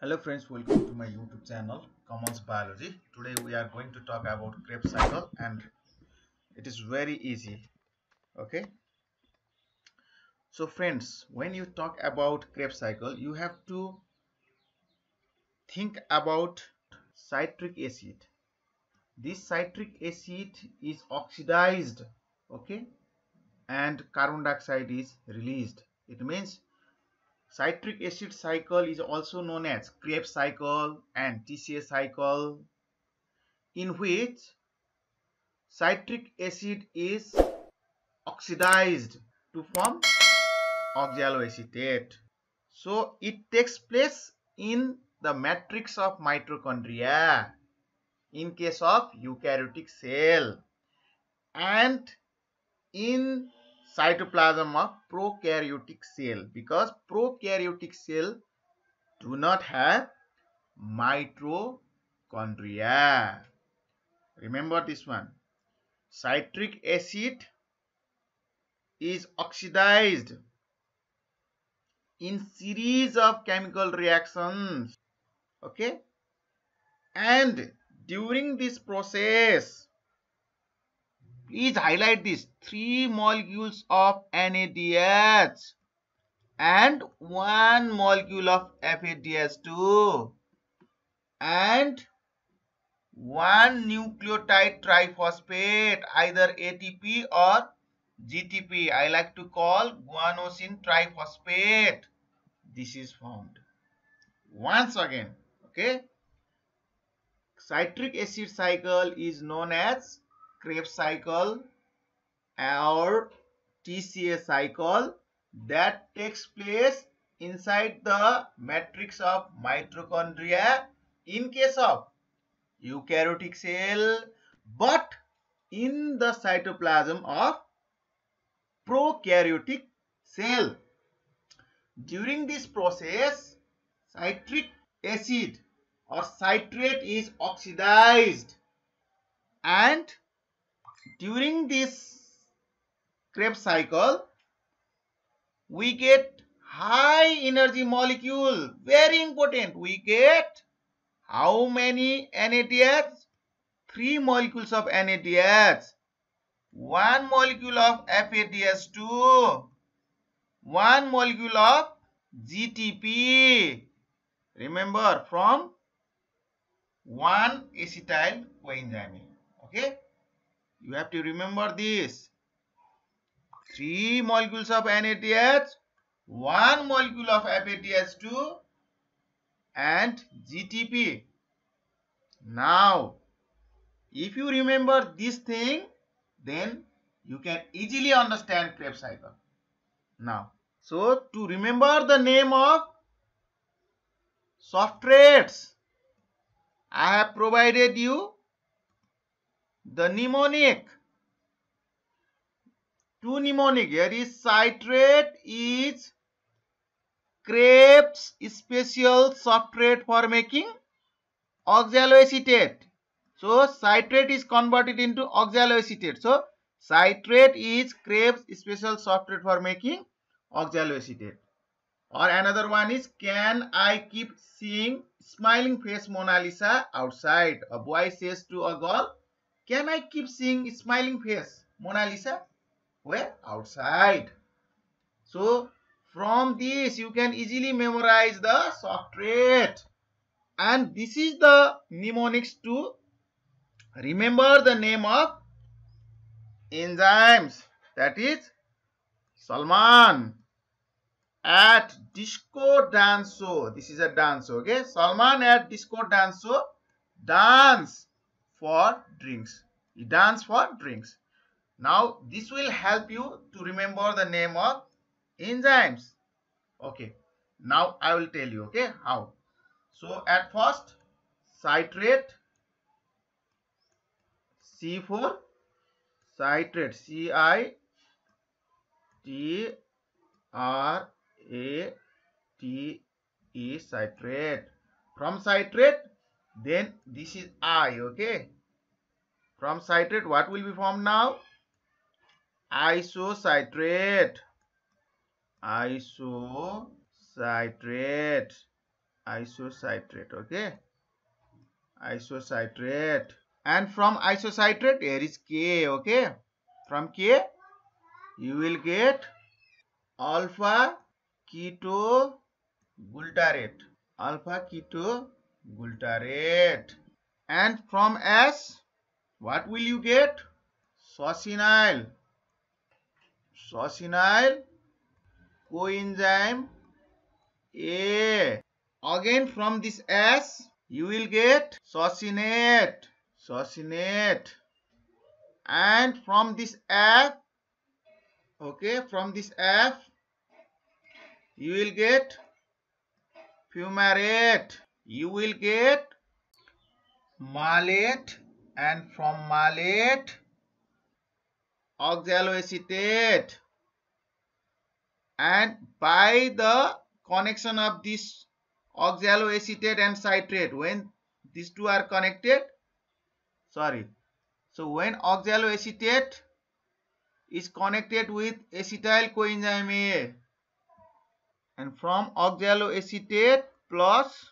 Hello friends, welcome to my YouTube channel Commons Biology. Today we are going to talk about Krebs cycle and it is very easy. Okay. So friends, when you talk about Krebs cycle, you have to think about citric acid. This citric acid is oxidized, okay, and carbon dioxide is released. It means citric acid cycle is also known as Krebs cycle and TCA cycle, in which citric acid is oxidized to form oxaloacetate. So it takes place in the matrix of mitochondria in case of eukaryotic cell and in cytoplasm of prokaryotic cell, because prokaryotic cell do not have mitochondria. Remember this one. Citric acid is oxidized in series of chemical reactions, okay, and during this process, please highlight this, 3 molecules of NADH and 1 molecule of FADH2 and 1 nucleotide triphosphate, either ATP or GTP. I like to call guanosine triphosphate. This is formed. Once again, okay, citric acid cycle is known as Krebs cycle or TCA cycle that takes place inside the matrix of mitochondria in case of eukaryotic cell, but in the cytoplasm of prokaryotic cell. During this process, citric acid or citrate is oxidized, and during this Krebs cycle we get high energy molecule. Very important, we get how many NADH? 3 molecules of NADH, 1 molecule of FADH2, 1 molecule of GTP. Remember, from 1 acetyl coenzyme. Okay, you have to remember this. 3 molecules of NADH, 1 molecule of FADH2 and GTP. Now, if you remember this thing, then you can easily understand Krebs cycle. Now, so to remember the name of substrates, I have provided you the mnemonic. 2 mnemonic. Here is citrate is Krebs special substrate for making oxaloacetate. So citrate is converted into oxaloacetate. So citrate is Krebs special substrate for making oxaloacetate. Or another one is, can I keep seeing smiling face Mona Lisa outside? A boy says to a girl, can I keep seeing smiling face Mona Lisa? Where? Outside. So from this you can easily memorize the substrate. And this is the mnemonics to remember the name of enzymes. That is Salman at Disco Danso. This is a dance, okay? Salman at Disco Danso dance for drinks. He dance for drinks. Now this will help you to remember the name of enzymes. Okay. Now I will tell you, okay, how. So at first, citrate, C4, citrate, C-I-T-R-A-T-E, citrate. From citrate, then this is I, okay. From citrate, what will be formed now? Isocitrate. Isocitrate. Isocitrate. Okay, isocitrate. And from isocitrate here is K. Okay, from K you will get alpha keto glutarate. Alpha keto glutarate. And from S what will you get? Succinyl. Succinyl coenzyme A. Again from this S you will get succinate. Succinate. And from this F, okay, from this F you will get fumarate. You will get malate, and from malate oxaloacetate. And by the connection of this oxaloacetate and citrate, when these two are connected, so when oxaloacetate is connected with acetyl coenzyme A, and from oxaloacetate plus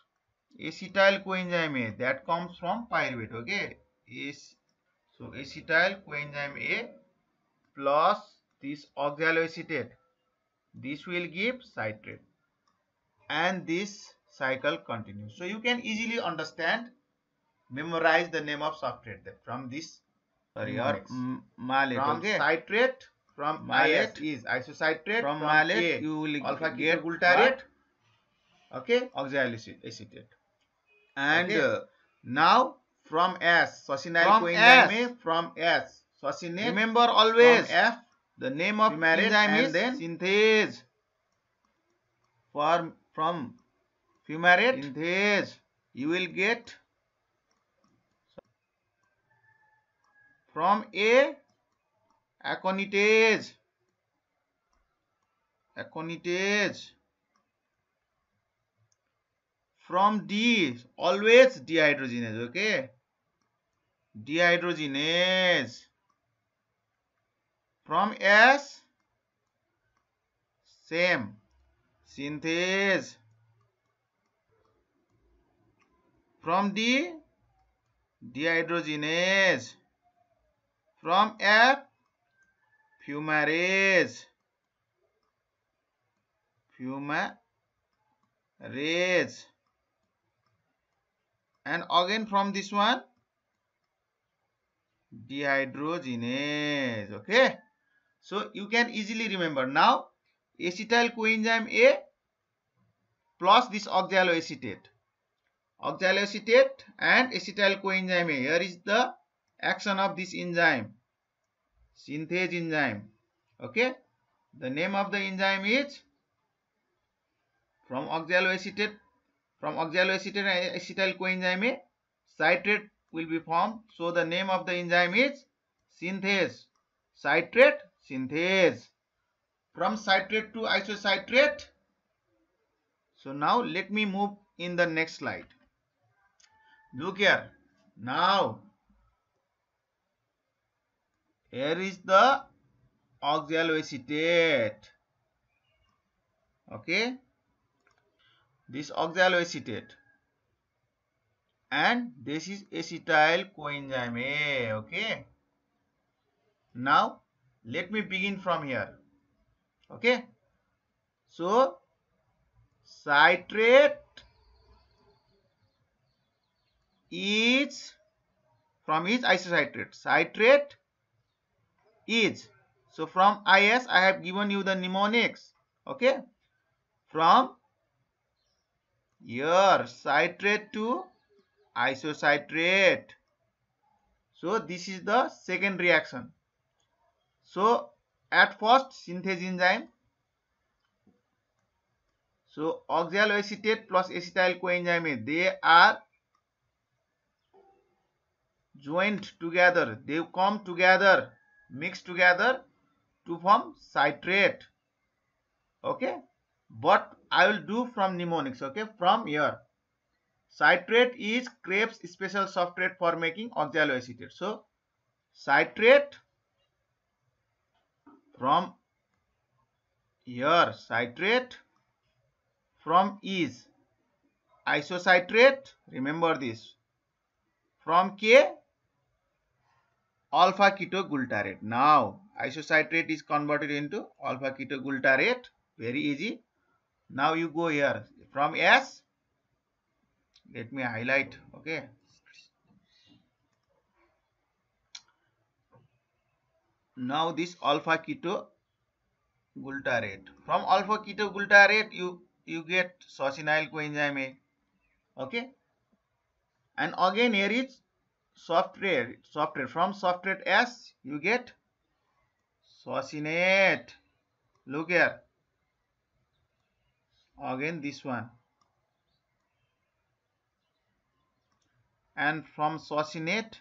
acetyl coenzyme A, that comes from pyruvate. Okay, so acetyl coenzyme A plus this oxaloacetate, this will give citrate, and this cycle continues. So you can easily understand, memorize the name of substrate from this malate. From okay, citrate, from malate is isocitrate, from malate you will alpha get glutarate. Okay, oxaloacetate. And okay, now from S, succinyl coenzyme, from S, succinate. Remember always from F, the name of enzyme is then synthase. From fumarate, synthase, you will get from A aconitase. Aconitase. From D, always dehydrogenase. Okay, dehydrogenase. From S, same, synthase. From D, dehydrogenase. From F, fumarase. Fumarase. And again from this one, dehydrogenase. Okay, so you can easily remember. Now acetyl coenzyme A plus this oxaloacetate and acetyl coenzyme A. Here is the action of this enzyme, synthase enzyme. Okay, the name of the enzyme is from oxaloacetate and acetyl coenzyme A, citrate will be formed. So the name of the enzyme is synthase. Citrate, synthase. From citrate to isocitrate. So now let me move in the next slide. Look here. Now here is the oxaloacetate. Okay, this oxaloacetate, and this is acetyl coenzyme A. Okay, now let me begin from here. Okay, so citrate is from is isocitrate. Citrate is, so from IS I have given you the mnemonics. Okay, from here citrate to isocitrate. So this is the second reaction. So at first synthase enzyme, so oxaloacetate plus acetyl coenzyme, they are joined together, they come together, mix together to form citrate. Okay, but I will do from mnemonics. Okay, from here citrate is Krebs special substrate for making oxaloacetate. So citrate, from here citrate, from is isocitrate, remember this, from K alpha ketoglutarate. Now isocitrate is converted into alpha ketoglutarate, very easy. Now you go here from S, let me highlight, okay. Now this alpha ketoglutarate, from alpha ketoglutarate you get succinyl coenzyme A, okay. And again here is substrate, from substrate S you get succinate, look here, again this one, and from succinate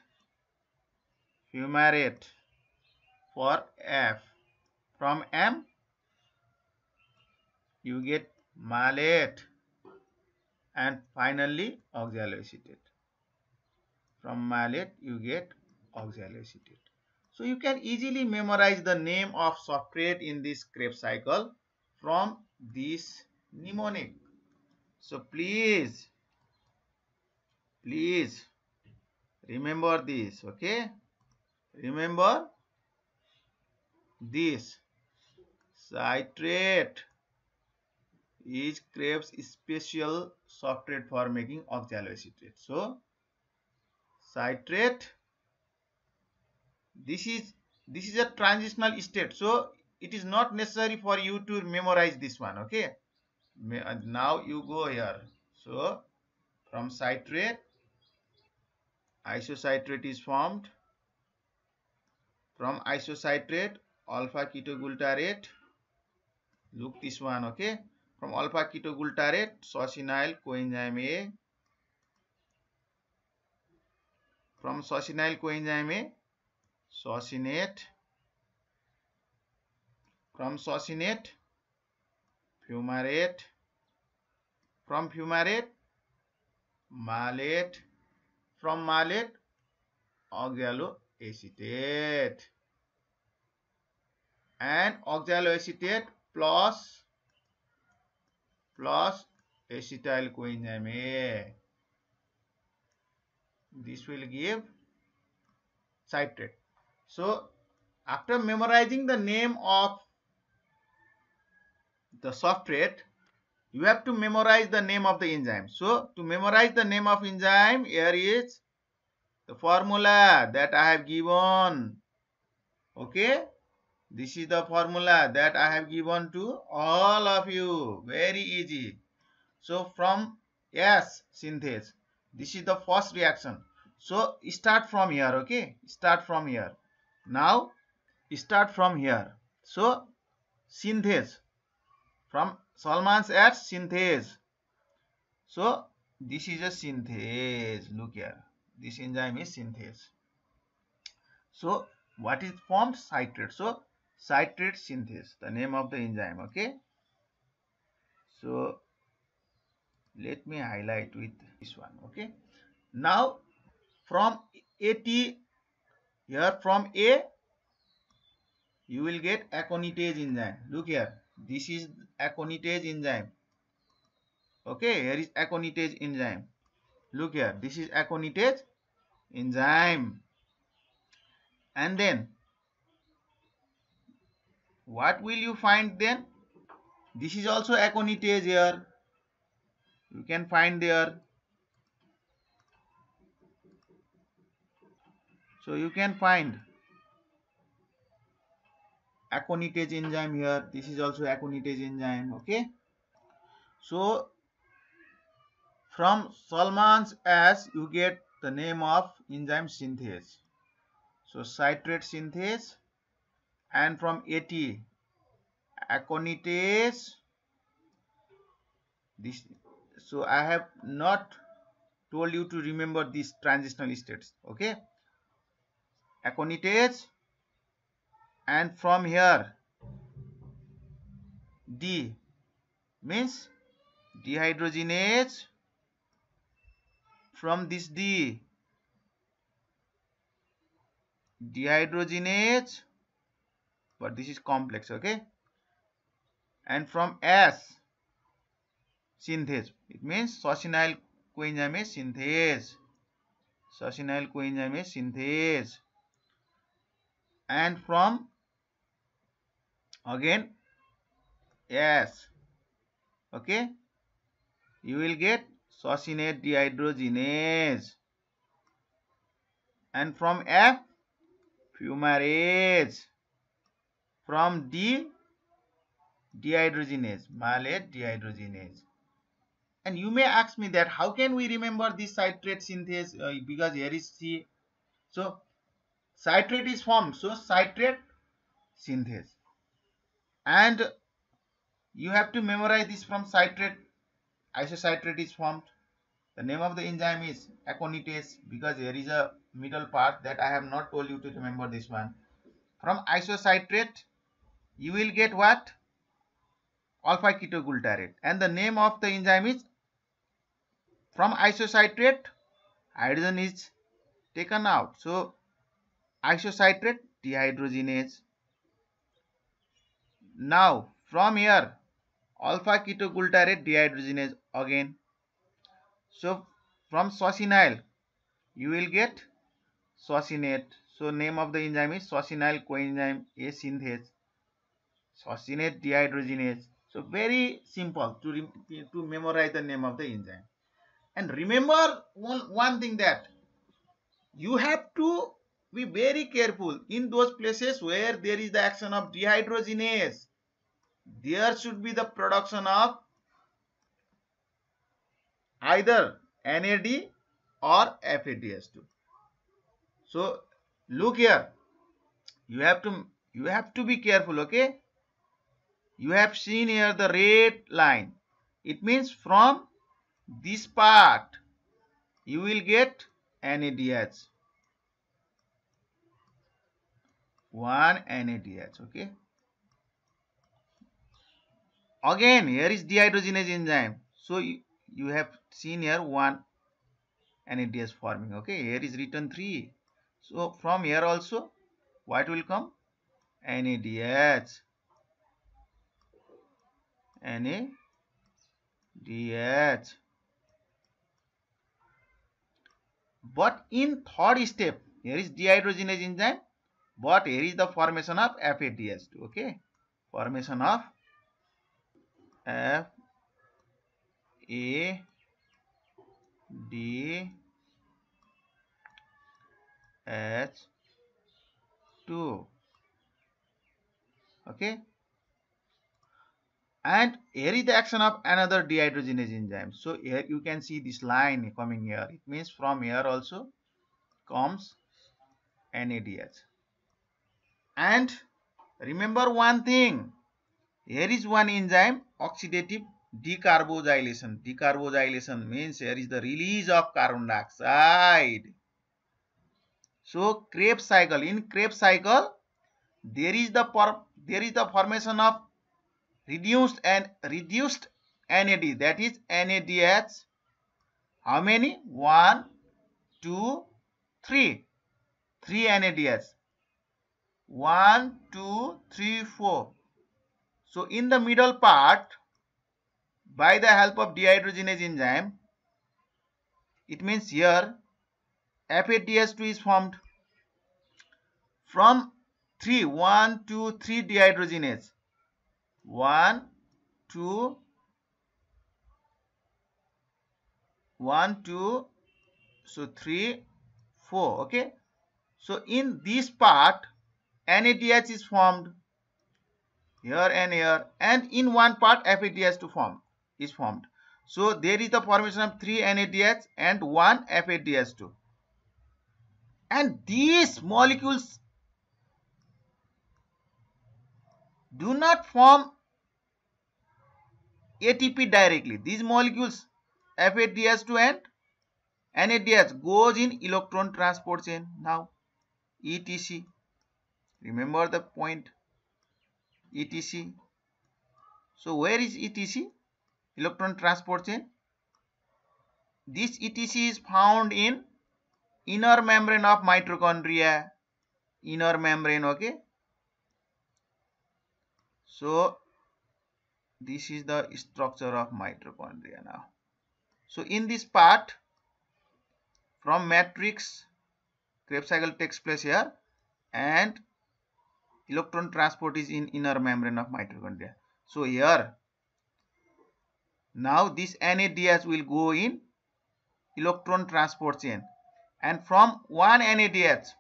fumarate for F, from M you get malate, and finally oxaloacetate, from malate you get oxaloacetate. So you can easily memorize the name of substrate in this Krebs cycle from this mnemonic. So please remember this, okay. Remember this, citrate is Krebs special substrate for making oxaloacetate. So citrate, this is a transitional state, so it is not necessary for you to memorize this one, okay. Now you go here, so from citrate isocitrate is formed, from isocitrate alpha ketoglutarate, look this one, okay. From alpha ketoglutarate succinyl coenzyme A, from succinyl coenzyme A succinate, from succinate fumarate, from fumarate malate, from malate oxaloacetate, and oxaloacetate plus acetyl coenzyme A, this will give citrate. So after memorizing the name of the substrate, you have to memorize the name of the enzyme. So to memorize the name of enzyme, here is the formula that I have given, okay. This is the formula that I have given to all of you, very easy. So from S synthase, this is the first reaction. So start from here, okay. Start from here. Now start from here. So synthase, from Solomons S synthase. So this is a synthase, look here, this enzyme is synthase. So what is formed? Citrate. So citrate synthase, the name of the enzyme, okay. So let me highlight with this one, okay. Now from AT, here from A you will get aconitase enzyme, look here, this is aconitase enzyme, okay. Here is aconitase enzyme, look here, this is aconitase enzyme. And then what will you find then? This is also aconitase here, you can find there. So you can find aconitase enzyme here, this is also aconitase enzyme, okay. So from Solomons S you get the name of enzyme synthase, so citrate synthase, and from AT aconitase, this. So I have not told you to remember these transitional states, okay. Aconitase, and from here D means dehydrogenase, from this D dehydrogenase, but this is complex, okay. And from S synthase. It means succinyl coenzyme synthase. Succinyl coenzyme synthase. And from again S, okay, you will get succinate dehydrogenase. And from F, fumarase. From D, dehydrogenase, malate dehydrogenase. And you may ask me that how can we remember this citrate synthase, because here is C. So citrate is formed, so citrate synthase. And you have to memorize this from citrate. Isocitrate is formed. The name of the enzyme is aconitase, because here is a middle part that I have not told you to remember this one. From isocitrate, you will get what? Alpha ketoglutarate. And the name of the enzyme is, from isocitrate, hydrogen is taken out. So isocitrate dehydrogenase. Now from here, alpha ketoglutarate dehydrogenase again. So from succinyl, you will get succinate. So name of the enzyme is succinyl coenzyme A synthase. Succinate dehydrogenase. So very simple to memorize the name of the enzyme. And remember one thing, that you have to be very careful in those places where there is the action of dehydrogenase. There should be the production of either NAD or FADH2. So look here, you have to be careful, okay? You have seen here the red line. It means from this part you will get NADH. One NADH, okay? Again, here is dehydrogenase enzyme. So you have seen here one NADH forming, okay? Here is written 3. So from here also, what will come? NADH. NADH. But in third step, here is dehydrogenase enzyme, but here is the formation of FADH2, okay? Formation of FADH2, okay? And here is the action of another dehydrogenase enzyme. So here you can see this line coming here. It means from here also comes NADH. And remember one thing, here is one enzyme, oxidative decarbogylation. Decarbogylation means here is the release of carbon dioxide. So Krebs cycle, in Krebs cycle there is the formation of reduced NAD, that is NADH. How many? 1, 2, 3. 3 NADH. 1, 2, 3, 4. So in the middle part, by the help of dehydrogenase enzyme, it means here FADH2 is formed. From 1, 2, 3 dehydrogenase. 1, 2, so 3, 4, okay? So in this part, NADH is formed here and here, and in one part FADH2 is formed. So there is the formation of 3 NADH and 1 FADH2. And these molecules do not form ATP directly. These molecules FADH2 and NADH goes in electron transport chain. Now ETC, remember the point, ETC. So where is ETC? Electron transport chain. This ETC is found in inner membrane of mitochondria. Inner membrane, okay? So this is the structure of mitochondria now. So in this part, from matrix, Krebs cycle takes place here, and electron transport is in inner membrane of mitochondria. So here, now this NADH will go in electron transport chain, and from one NADH,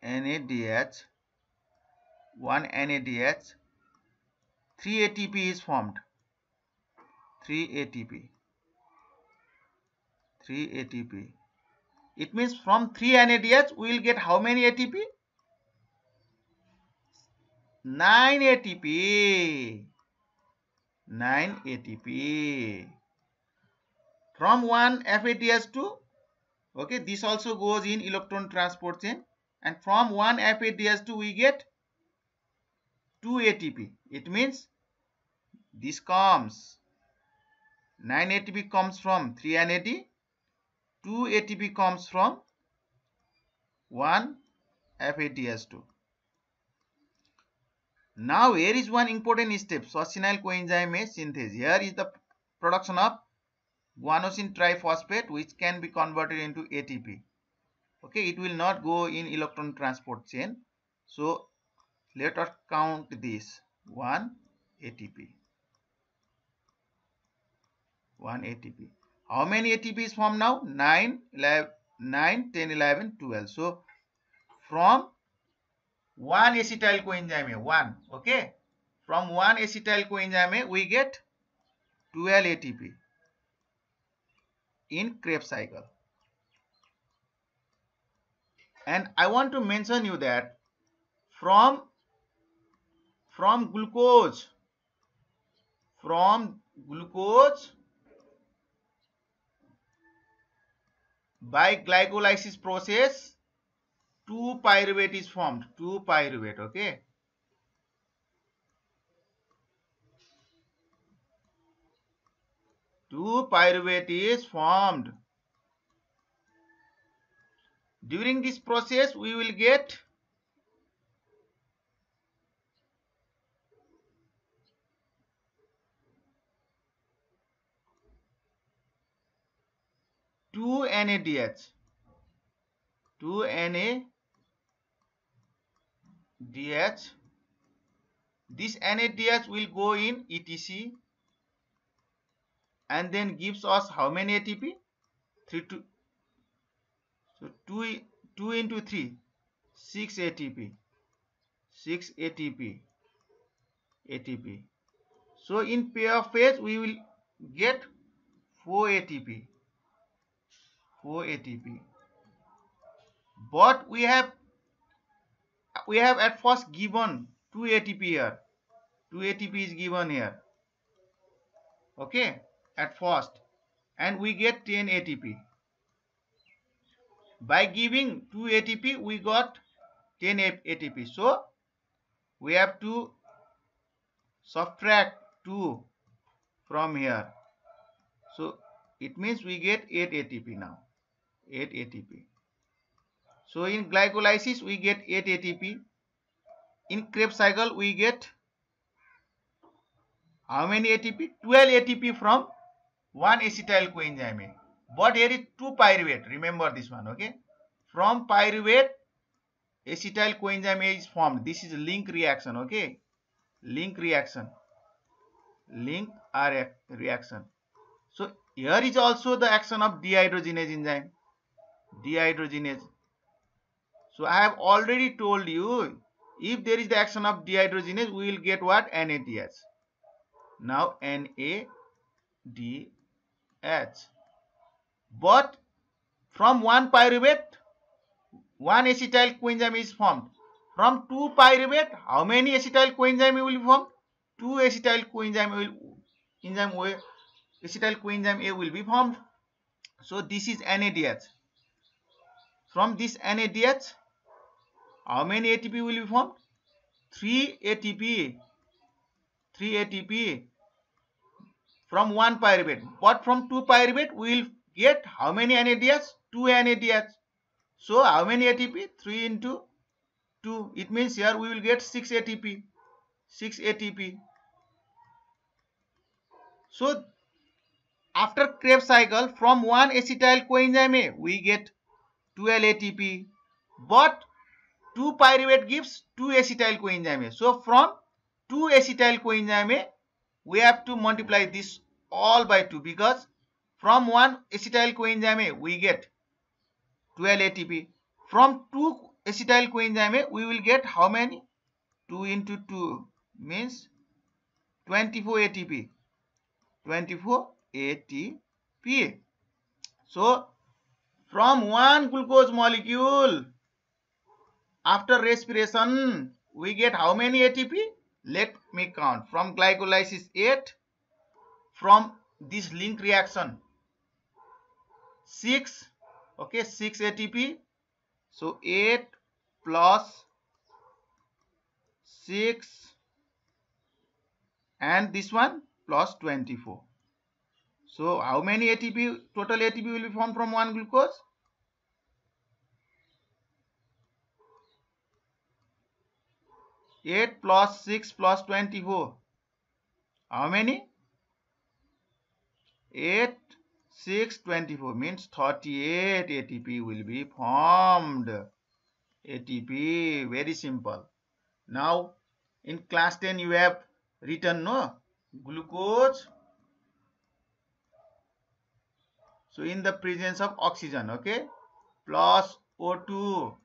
NADH, 3 ATP is formed. 3 ATP. It means from 3 NADH we will get how many ATP? 9 ATP. 9 ATP. From 1 FADH2, okay, this also goes in electron transport chain, and from 1 FADH2 we get 2 ATP. It means this comes 9 ATP comes from 3 NAD, 2 ATP comes from 1 FADH2. Now here is one important step, succinyl coenzyme A synthase. Here is the production of guanosine triphosphate, which can be converted into ATP. Okay, it will not go in electron transport chain. So let us count this. 1 ATP. 1 ATP. How many ATP is formed now? 9, 10, 11, 12. So from 1 acetyl coenzyme A, 1, okay, from 1 acetyl coenzyme A we get 12 ATP in Krebs cycle. And I want to mention you that from glucose by glycolysis process, 2-pyruvate is formed. 2-pyruvate, okay. 2-pyruvate is formed. During this process, we will get two NADH. This NADH will go in ETC and then gives us how many ATP? 3 so 2 into 3, 6 ATP. 6 ATP. So in pair phase we will get 4 ATP. 4 ATP. But we have at first given 2 ATP here. 2 ATP is given here. Okay, at first, and we get 10 ATP. By giving 2 ATP, we got 10 ATP. So we have to subtract 2 from here. So it means we get 8 ATP now. 8 ATP. So in glycolysis we get 8 ATP. In Krebs cycle we get how many ATP? 12 ATP from 1 acetyl coenzyme A. But here is 2-pyruvate. Remember this one, okay? From pyruvate, acetyl coenzyme A is formed. This is a link reaction, okay? Link reaction. Link reaction. So here is also the action of dehydrogenase enzyme. Dehydrogenase. So I have already told you, if there is the action of dehydrogenase, we will get what? NADH. Now NADH. But from 1 pyruvate, 1 acetyl coenzyme is formed. From 2 pyruvate, how many acetyl coenzyme will be formed? 2 acetyl coenzyme A will be formed. So this is NADH. From this NADH, how many ATP will be formed? 3 ATP. 3 ATP from 1 pyruvate. But from 2 pyruvate, we will get how many NADH? 2 NADH. So how many ATP? 3 into 2. It means here we will get 6 ATP. 6 ATP. So after Krebs cycle, from 1 acetyl coenzyme A, we get 12 ATP. But 2 pyruvate gives 2 acetyl coenzyme A. So from 2 acetyl coenzyme A, we have to multiply this all by 2, because from 1 acetyl coenzyme A, we get 12 ATP. From 2 acetyl coenzyme A, we will get how many? 2 into 2 means 24 ATP. 24 ATP. So from one glucose molecule, after respiration, we get how many ATP? Let me count. From glycolysis 8, from this link reaction 6, okay, 6 ATP. So 8 plus 6 and this one plus 24. So how many ATP, total ATP will be formed from one glucose? 8 plus 6 plus 24. How many? 8, 6, 24 means 38 ATP will be formed. ATP, very simple. Now in class 10 you have written no glucose. So in the presence of oxygen, okay, plus O2,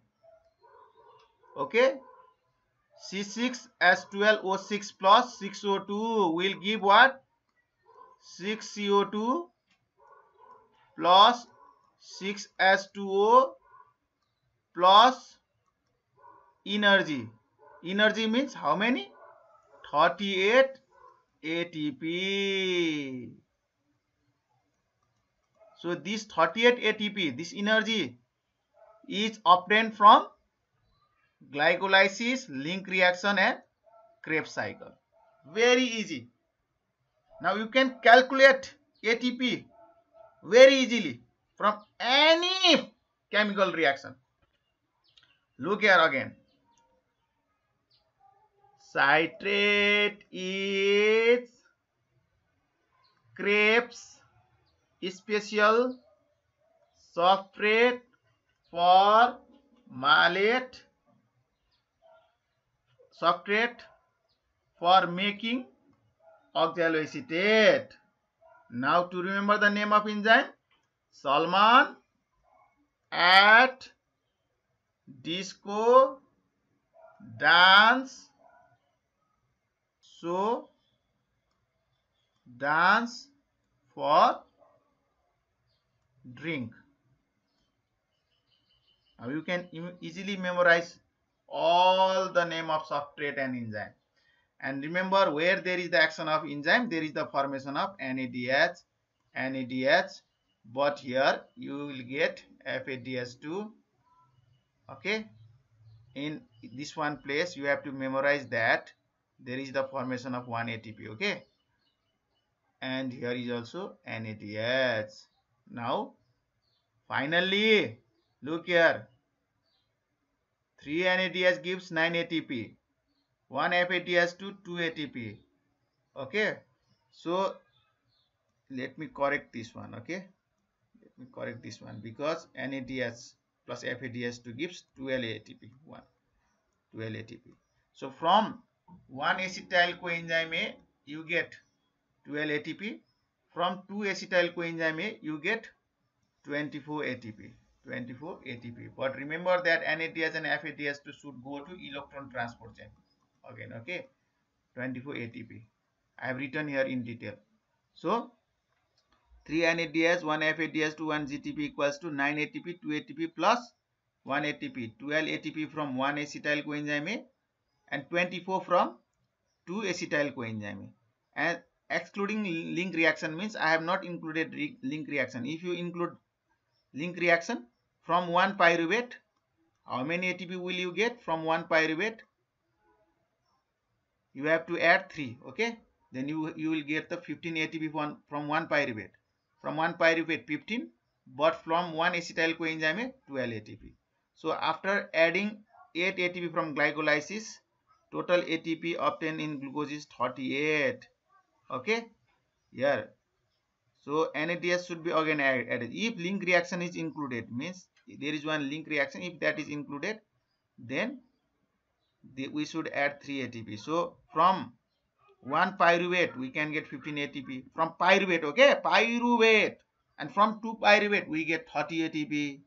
okay, C6H12O6 plus 6O2 will give what? 6CO2 plus 6H2O plus energy. Energy means how many? 38 ATP. So this 38 ATP, this energy is obtained from glycolysis, link reaction and Krebs cycle. Very easy. Now you can calculate ATP very easily from any chemical reaction. Look here again. Citrate is Krebs special substrate for malate, substrate for making oxaloacetate. Now to remember the name of enzyme, Salmon at disco dance, so dance for drink. Now you can easily memorize all the name of substrate and enzyme. And remember, where there is the action of enzyme, there is the formation of NADH, NADH. But here you will get FADH2. Okay. In this one place, you have to memorize that there is the formation of 1 ATP. Okay. And here is also NADH. Now, finally, look here. 3 NADH gives 9 ATP. 1 FADH2, 2 ATP. Okay. So, let me correct this one. Okay. Let me correct this one, because NADH plus FADH2 gives 12 ATP. 12 ATP. So, from 1 acetyl coenzyme A, you get 12 ATP. From 2 acetyl coenzyme A, you get 24 ATP. 24 ATP. But remember that NADH and FADH2 should go to electron transport chain. Again, okay. 24 ATP. I have written here in detail. So 3 NADH, 1 FADH2, 1 GTP equals to 9 ATP, 2 ATP plus 1 ATP. 12 ATP from 1 acetyl coenzyme A and 24 from 2 acetyl coenzyme A. And excluding link reaction means I have not included link reaction. If you include link reaction from 1 pyruvate, how many ATP will you get from 1 pyruvate? You have to add 3, okay? Then you will get the 15 ATP from 1 pyruvate. From 1 pyruvate 15, but from 1 acetyl coenzyme 12 ATP. So after adding 8 ATP from glycolysis. Total ATP obtained in glucose is 38. Okay, here. So NADH should be again added. If link reaction is included, means there is one link reaction. If that is included, then we should add 3 ATP. So from 1 pyruvate we can get 15 ATP from pyruvate. Okay, pyruvate, and from 2 pyruvate we get 30 ATP.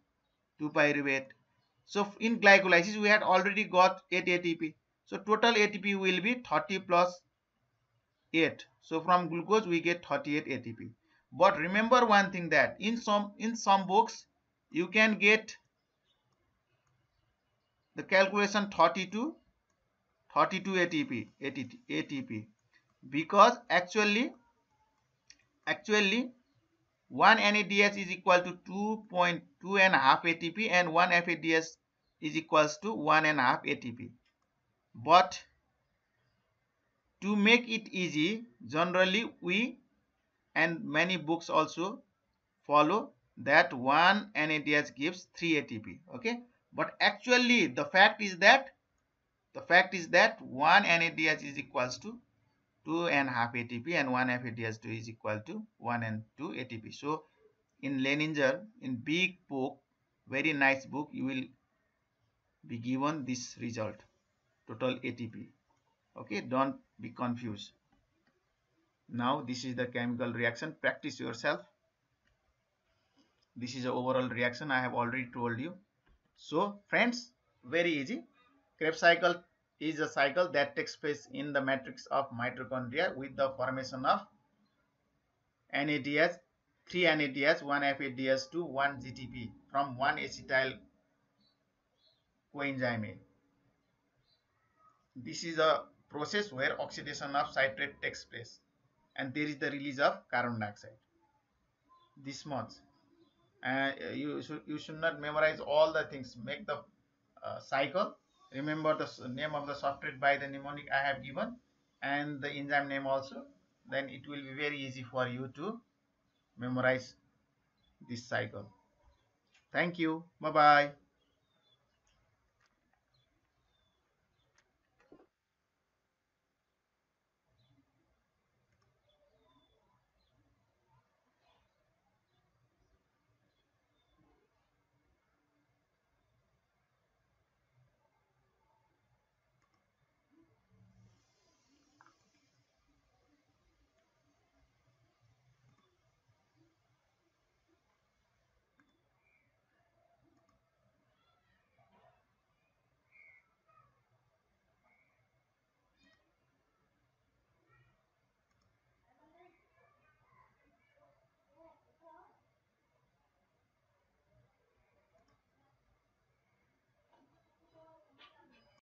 2 pyruvate. So in glycolysis we had already got 8 ATP. So total ATP will be 30 plus 8. So from glucose we get 38 ATP. But remember one thing, that in some books you can get the calculation 32 ATP, because actually 1 NADH is equal to 2.2 and a half ATP, and 1 FADH is equals to 1 and a half ATP. But to make it easy, generally we and many books also follow that 1 NADH gives 3 ATP. Okay, but actually the fact is that 1 NADH is equals to 2 and a half ATP, and 1 FADH2 is equal to 1 and 2 ATP. So in Leninger, in big book, very nice book, you will be given this result, total ATP. Okay, don't be confused. Now this is the chemical reaction. Practice yourself. This is the overall reaction I have already told you. So friends, very easy. Krebs cycle is a cycle that takes place in the matrix of mitochondria with the formation of NADH, 3 NADH, 1 FADH2, 1 GTP from 1 acetyl coenzyme A. This is a process where oxidation of citrate takes place, and there is the release of carbon dioxide. This much. You should not memorize all the things. Make the cycle. Remember the name of the substrate by the mnemonic I have given, and the enzyme name also. Then it will be very easy for you to memorize this cycle. Thank you. Bye bye.